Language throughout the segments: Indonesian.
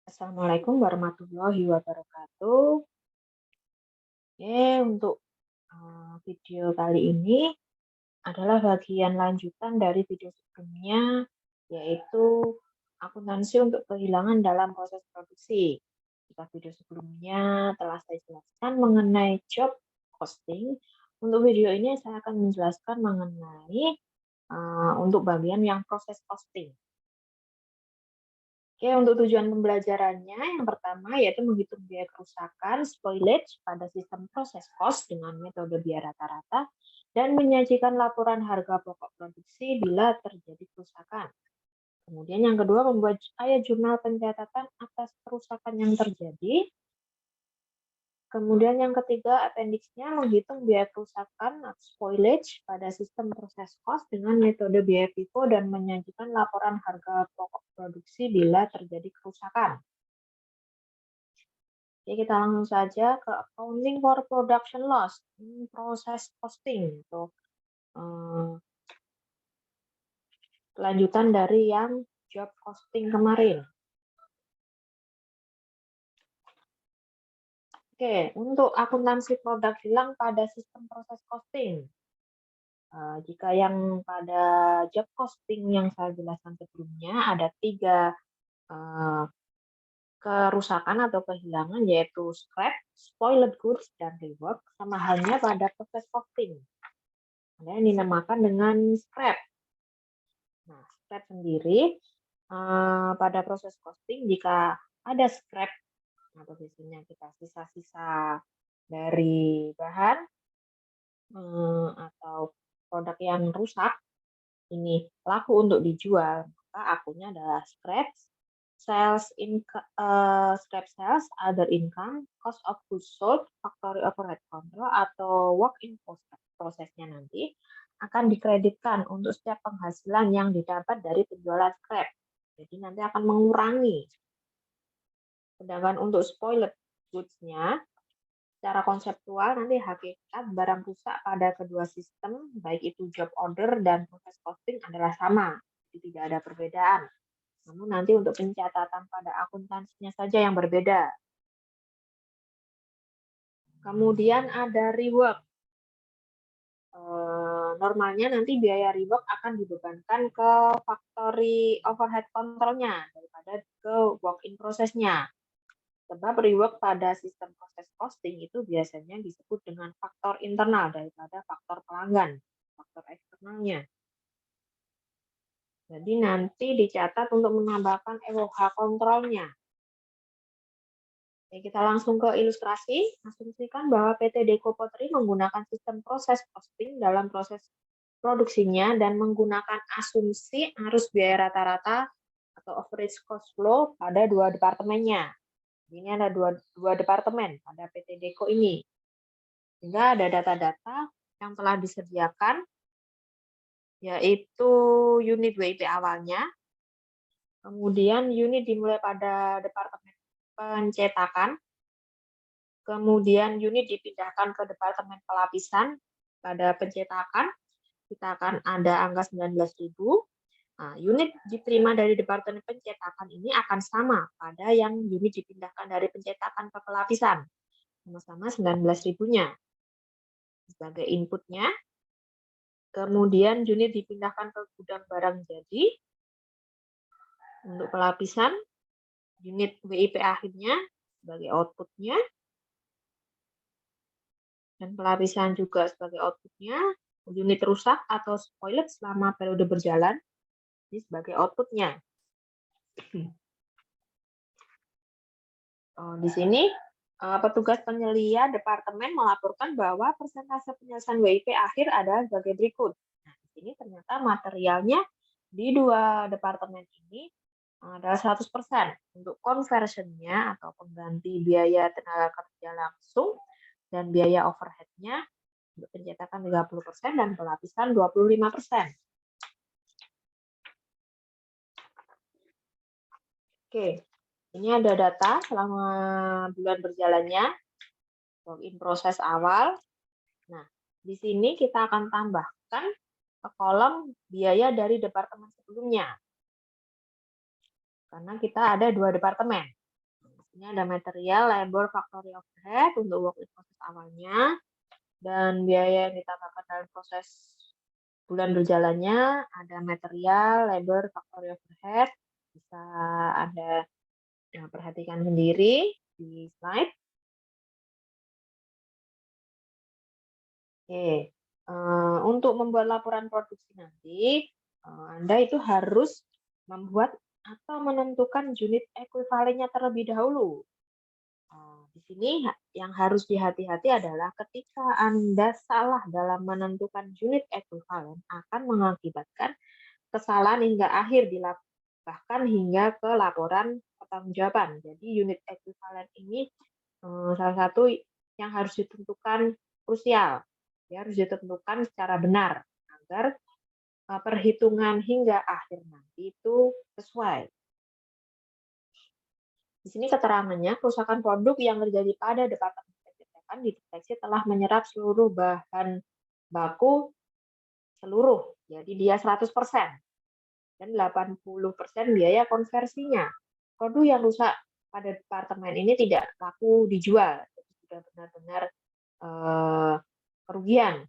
Assalamualaikum warahmatullahi wabarakatuh. Oke, untuk video kali ini adalah bagian lanjutan dari video sebelumnya, yaitu akuntansi untuk kehilangan dalam proses produksi. Jika video sebelumnya telah saya jelaskan mengenai job costing, untuk video ini saya akan menjelaskan mengenai untuk bagian yang proses costing. Oke, untuk tujuan pembelajarannya, yang pertama yaitu menghitung biaya kerusakan spoilage pada sistem proses cost dengan metode biaya rata-rata dan menyajikan laporan harga pokok produksi bila terjadi kerusakan. Kemudian yang kedua, membuat ayat jurnal pencatatan atas kerusakan yang terjadi. Kemudian yang ketiga, appendix-nya menghitung biaya kerusakan atau spoilage pada sistem proses cost dengan metode biaya FIFO dan menyajikan laporan harga pokok produksi bila terjadi kerusakan. Oke, kita langsung saja ke accounting for production loss, proses costing. Untuk kelanjutan dari yang job costing kemarin. Oke, untuk akuntansi produk hilang pada sistem proses costing. Jika yang pada job costing yang saya jelaskan sebelumnya, ada 3 kerusakan atau kehilangan, yaitu scrap, spoiled goods, dan rework, sama halnya pada proses costing. Ada yang dinamakan dengan scrap. Nah, scrap sendiri pada proses costing, jika ada scrap atau biasanya kita sisa-sisa dari bahan atau produk yang rusak, ini laku untuk dijual, maka akunnya adalah scrap sales, scrap sales, other income, cost of goods sold, factory overhead control, atau work in prosesnya nanti akan dikreditkan untuk setiap penghasilan yang didapat dari penjualan scrap. Jadi nanti akan mengurangi. Sedangkan untuk spoiled goods-nya, secara konseptual nanti hakikat barang rusak pada kedua sistem, baik itu job order dan proses costing adalah sama. Jadi tidak ada perbedaan. Namun nanti untuk pencatatan pada akuntansinya saja yang berbeda. Kemudian ada rework. Normalnya nanti biaya rework akan dibebankan ke factory overhead control-nya daripada ke work-in prosesnya. Sebab rework pada sistem proses costing itu biasanya disebut dengan faktor internal daripada faktor pelanggan, faktor eksternalnya. Jadi nanti dicatat untuk menambahkan EOH kontrolnya. Oke, kita langsung ke ilustrasi. Asumsikan bahwa PT Deco Pottery menggunakan sistem proses costing dalam proses produksinya dan menggunakan asumsi arus biaya rata-rata atau average cost flow pada 2 departemennya. Ini ada dua departemen pada PT Deco ini. Sehingga ada data-data yang telah disediakan, yaitu unit WIP awalnya, kemudian unit dimulai pada departemen pencetakan, kemudian unit dipindahkan ke departemen pelapisan pada pencetakan, kita akan ada angka 19.000. Nah, unit diterima dari departemen pencetakan ini akan sama pada yang unit dipindahkan dari pencetakan ke pelapisan, sama-sama 19.000-nya sebagai inputnya. Kemudian unit dipindahkan ke gudang barang jadi. Untuk pelapisan, unit WIP akhirnya sebagai outputnya. Dan pelapisan juga sebagai outputnya. Unit rusak atau spoiled selama periode berjalan ini sebagai outputnya. Di sini petugas penyelia departemen melaporkan bahwa persentase penyelesaian WIP akhir adalah sebagai berikut. Nah, di sini ternyata materialnya di 2 departemen ini adalah 100%. Untuk conversion-nya atau pengganti biaya tenaga kerja langsung dan biaya overhead-nya untuk pencetakan 30% dan pelapisan 25%. Oke, ini ada data selama bulan berjalannya, login proses awal. Nah, di sini kita akan tambahkan ke kolom biaya dari departemen sebelumnya. Karena kita ada 2 departemen. Ini ada material, labor, factory overhead untuk work in process awalnya, dan biaya yang ditambahkan dalam proses bulan berjalannya ada material, labor, factory overhead. Bisa Anda perhatikan sendiri di slide. Oke, untuk membuat laporan produksi nanti, Anda itu harus membuat atau menentukan unit ekuivalennya terlebih dahulu. Di sini yang harus dihati-hati adalah ketika Anda salah dalam menentukan unit ekuivalen akan mengakibatkan kesalahan hingga akhir bahkan hingga ke laporan pertanggungjawaban. Jadi unit ekuivalen ini salah satu yang harus ditentukan krusial. Ya, harus ditentukan secara benar agar perhitungan hingga akhir nanti itu sesuai. Di sini keterangannya, kerusakan produk yang terjadi pada Departemen Pengecekan dideteksi telah menyerap seluruh bahan baku seluruh, jadi dia 100%, dan 80% biaya konversinya. Produk yang rusak pada departemen ini tidak laku dijual, jadi sudah benar-benar kerugian,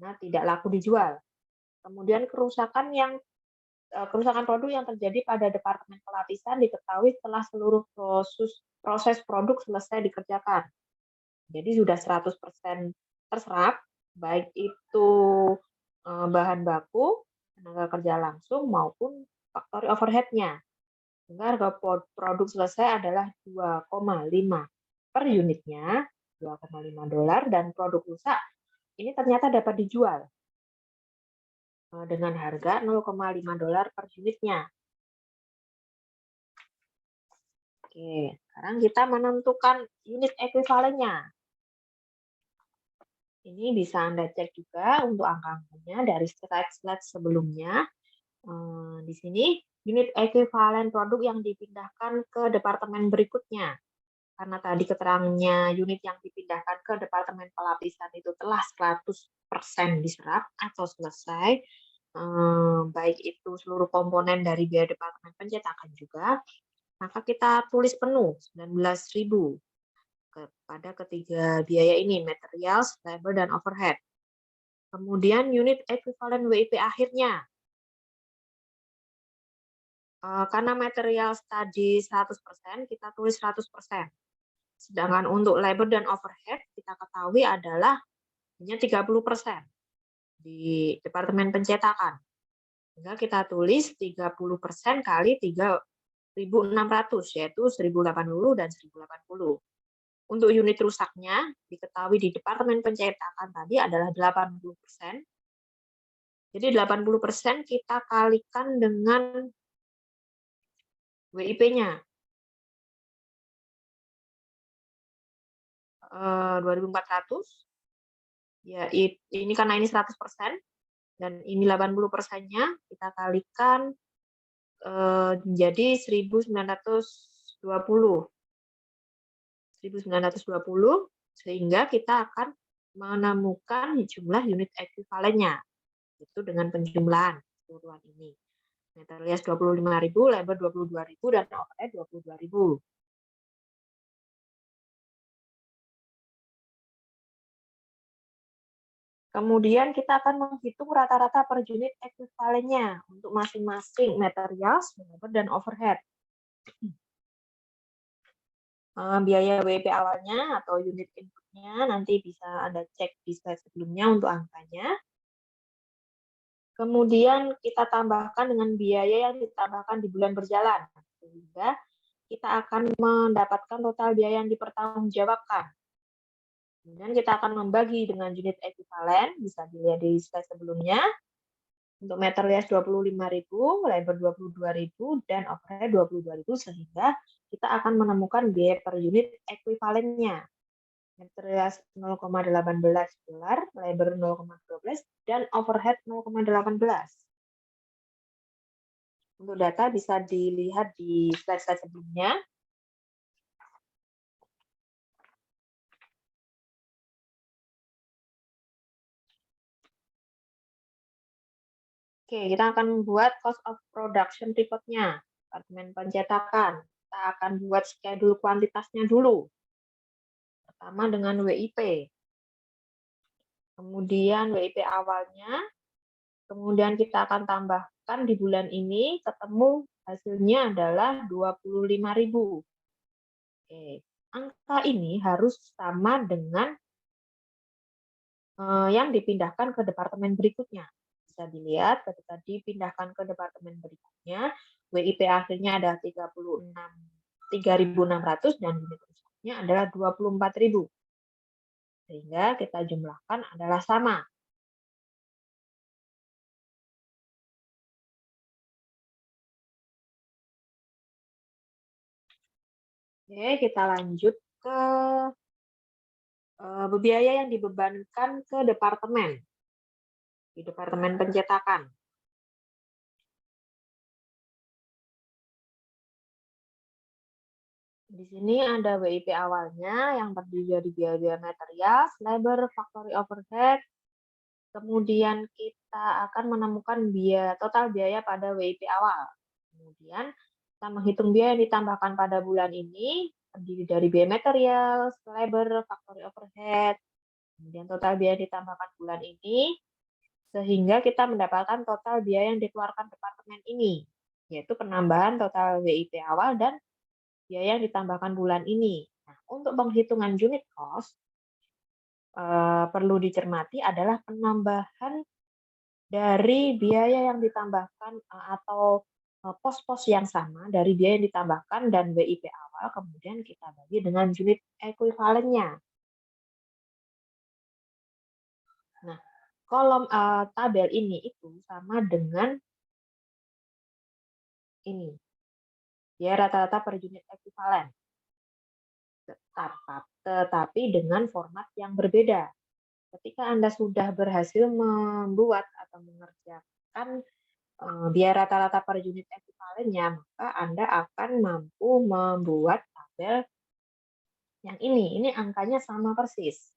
nah tidak laku dijual. Kemudian kerusakan produk yang terjadi pada departemen pelapisan diketahui setelah seluruh proses produk selesai dikerjakan. Jadi sudah 100% terserap, baik itu bahan baku, tenaga kerja langsung maupun faktor overhead-nya. Sehingga harga produk selesai adalah 2,5 per unitnya, $2,5, dan produk rusak ini ternyata dapat dijual dengan harga $0,5 per unitnya. Oke, sekarang kita menentukan unit ekuivalennya. Ini bisa Anda cek juga untuk angka-angkanya dari slide-slide sebelumnya. Di sini unit ekuivalen produk yang dipindahkan ke departemen berikutnya. Karena tadi keterangannya unit yang dipindahkan ke departemen pelapisan itu telah 100% diserap atau selesai, baik itu seluruh komponen dari biaya departemen pencetakan juga, maka kita tulis penuh 19.000 pada ketiga biaya ini, materials, labor, dan overhead. Kemudian unit ekuivalen WIP akhirnya. Karena material tadi 100%, kita tulis 100%. Sedangkan untuk labor dan overhead kita ketahui adalah hanya 30% di departemen pencetakan. Sehingga kita tulis 30% kali 3.600, yaitu 1.080 dan 1.080. Untuk unit rusaknya diketahui di departemen pencetakan tadi adalah 80%. Jadi 80% kita kalikan dengan WIP-nya. 2.400. Ya, ini karena ini 100% dan ini 80%-nya kita kalikan menjadi 1.920. 1.920 sehingga kita akan menemukan jumlah unit ekuivalennya. Itu dengan penjumlahan keseluruhan ini. Materials 25.000, labor 22.000, dan overhead 22.000. Kemudian kita akan menghitung rata-rata per unit ekuivalennya untuk masing-masing materials, labor, dan overhead. Biaya WP awalnya atau unit inputnya nanti bisa Anda cek di slide sebelumnya untuk angkanya. Kemudian kita tambahkan dengan biaya yang ditambahkan di bulan berjalan, sehingga kita akan mendapatkan total biaya yang dipertanggungjawabkan. Kemudian kita akan membagi dengan unit ekuivalen, bisa dilihat di slide sebelumnya. Untuk materials 25.000, labor 22.000, dan overhead 22.000, sehingga kita akan menemukan biaya per unit ekuivalennya. Materials $0,18, labor 0,12, dan overhead 0,18. Untuk data bisa dilihat di slide-slide sebelumnya. Oke, kita akan membuat cost of production report-nya, departemen pencetakan. kita akan buat schedule kuantitasnya dulu. Pertama dengan WIP. Kemudian WIP awalnya, kemudian kita akan tambahkan di bulan ini, ketemu hasilnya adalah 25.000. Oke, angka ini harus sama dengan yang dipindahkan ke departemen berikutnya. Bisa dilihat ketika dipindahkan ke departemen berikutnya, WIP akhirnya ada 3.600 dan unit rusaknya adalah 24.000. Sehingga kita jumlahkan adalah sama. Oke, kita lanjut ke biaya yang dibebankan ke departemen. Di departemen pencetakan. Di sini ada WIP awalnya yang terdiri dari biaya material, labor, factory overhead. Kemudian kita akan menemukan total biaya pada WIP awal. Kemudian kita menghitung biaya yang ditambahkan pada bulan ini, terdiri dari biaya material, labor, factory overhead. Kemudian total biaya yang ditambahkan bulan ini, sehingga kita mendapatkan total biaya yang dikeluarkan departemen ini, yaitu penambahan total WIP awal dan biaya yang ditambahkan bulan ini. Nah, untuk penghitungan unit cost, perlu dicermati adalah penambahan dari biaya yang ditambahkan atau pos-pos yang sama dari biaya yang ditambahkan dan WIP awal, kemudian kita bagi dengan unit ekuivalennya. Nah, kolom tabel ini itu sama dengan ini, biaya rata-rata per unit ekuivalen. Tetapi dengan format yang berbeda. Ketika Anda sudah berhasil membuat atau mengerjakan biaya rata-rata per unit ekuivalennya, maka Anda akan mampu membuat tabel yang ini. Ini angkanya sama persis.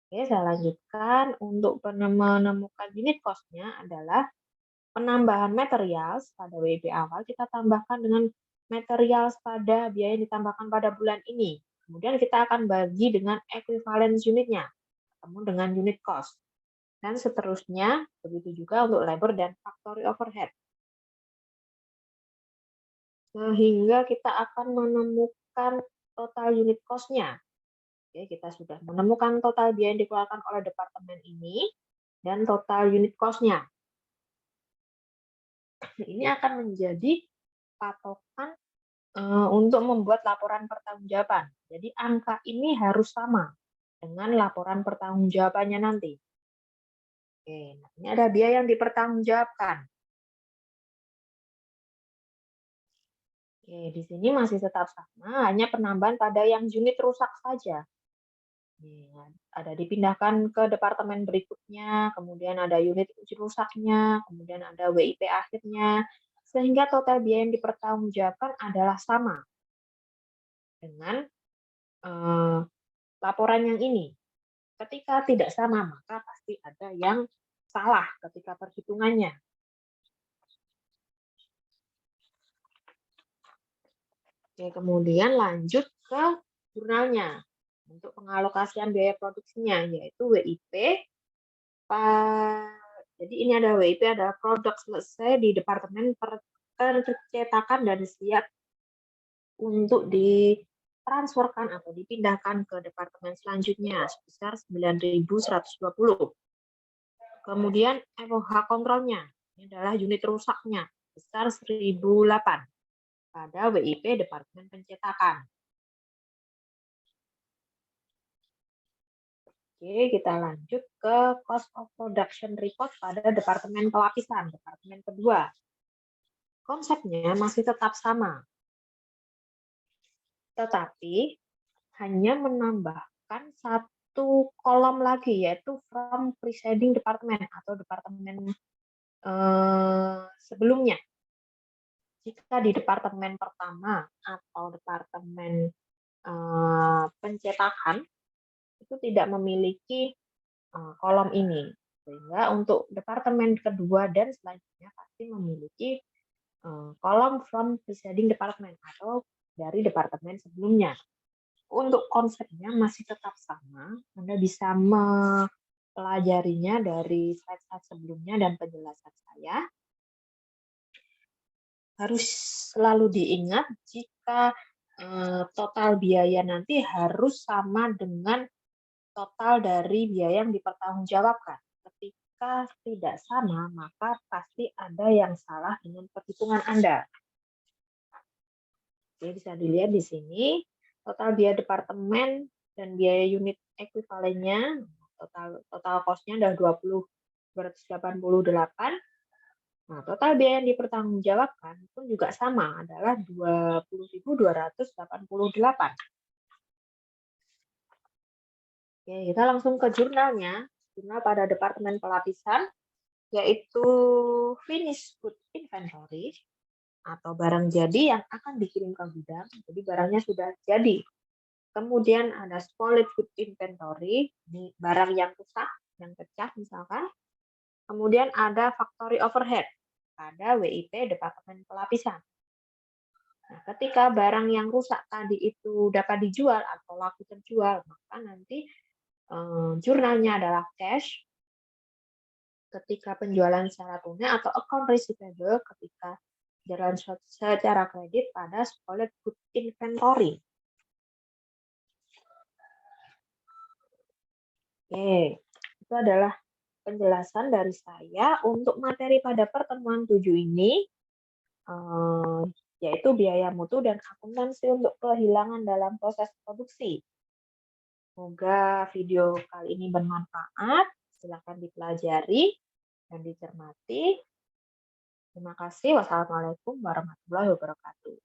Oke, saya lanjutkan. Untuk menemukan unit cost-nya adalah penambahan material pada WIP awal, kita tambahkan dengan material pada biaya yang ditambahkan pada bulan ini. Kemudian kita akan bagi dengan equivalence unitnya, ketemu dengan unit cost. Dan seterusnya, begitu juga untuk labor dan factory overhead. Sehingga kita akan menemukan total unit cost-nya. Oke, kita sudah menemukan total biaya yang dikeluarkan oleh departemen ini dan total unit cost-nya. Ini akan menjadi patokan untuk membuat laporan pertanggungjawaban. Jadi angka ini harus sama dengan laporan pertanggungjawabannya nanti. Oke, nah ini ada biaya yang dipertanggungjawabkan. Oke, di sini masih tetap sama, hanya penambahan pada yang unit rusak saja. Ada dipindahkan ke departemen berikutnya, kemudian ada unit rusaknya, kemudian ada WIP akhirnya, sehingga total biaya yang dipertanggungjawabkan adalah sama dengan laporan yang ini. Ketika tidak sama, maka pasti ada yang salah ketika perhitungannya. Oke, kemudian lanjut ke jurnalnya untuk pengalokasian biaya produksinya, yaitu WIP. Jadi ini ada WIP, ada produk selesai di departemen percetakan dan siap untuk ditransferkan atau dipindahkan ke departemen selanjutnya sebesar 9.120. Kemudian FOH kontrolnya, ini adalah unit rusaknya besar 1.008 pada WIP Departemen Pencetakan. Oke, kita lanjut ke Cost of Production Report pada Departemen Pelapisan, Departemen kedua. Konsepnya masih tetap sama, tetapi hanya menambahkan satu kolom lagi, yaitu from preceding department atau departemen sebelumnya. Jika di departemen pertama atau departemen pencetakan itu tidak memiliki kolom ini, sehingga untuk departemen kedua dan selanjutnya pasti memiliki kolom from preceding department atau dari departemen sebelumnya. Untuk konsepnya masih tetap sama, Anda bisa mempelajarinya dari slide-slide sebelumnya dan penjelasan saya. Harus selalu diingat jika total biaya nanti harus sama dengan total dari biaya yang dipertanggungjawabkan. Ketika tidak sama, maka pasti ada yang salah dengan perhitungan Anda. Oke, bisa dilihat di sini, total biaya departemen dan biaya unit ekuivalennya, total cost-nya adalah 20.288. Nah, total biaya yang dipertanggungjawabkan pun juga sama, adalah 20.288. Oke, kita langsung ke jurnalnya. Jurnal pada departemen pelapisan, yaitu finished good inventory, atau barang jadi yang akan dikirim ke gudang. Jadi barangnya sudah jadi. Kemudian ada spoiled good inventory, ini barang yang rusak, yang pecah misalkan. Kemudian ada factory overhead pada WIP Departemen Pelapisan. Nah, ketika barang yang rusak tadi itu dapat dijual atau laku terjual, maka nanti jurnalnya adalah cash ketika penjualan secara tunai atau account receivable ketika jalan secara kredit pada spoiled good inventory. Oke, itu adalah penjelasan dari saya untuk materi pada pertemuan 7 ini, yaitu biaya mutu dan akuntansi untuk kehilangan dalam proses produksi. Semoga video kali ini bermanfaat. Silakan dipelajari dan dicermati. Terima kasih. Wassalamualaikum warahmatullahi wabarakatuh.